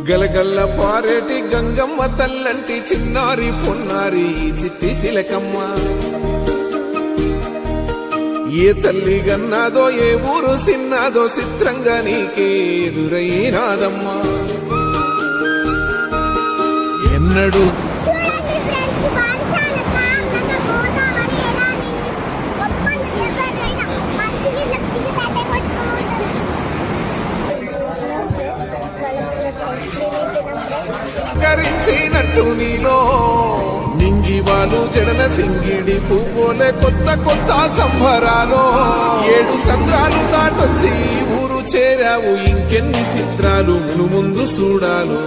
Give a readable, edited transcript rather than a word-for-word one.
గలగల్ల పారేటి గంగమ్మ తల్లంటి చిన్నారి పొన్నారి చిట్టి చిలకమ్మ. ఏ తల్లి గన్నాదో ఏ ఊరు సిన్నాదో చిత్రంగా నీకే ఎదురైనాదమ్మా. ఎన్నడు కరించినట్టు నీలో నింగివాలు జడల సింగిడి పువ్వులే కొత్త కొత్త సంబరాలో. 7 సంద్రాలు దాటొచ్చి ఊరు చేరావు, ఇంకెన్ని చిత్రాలు ముందు చూడాలో.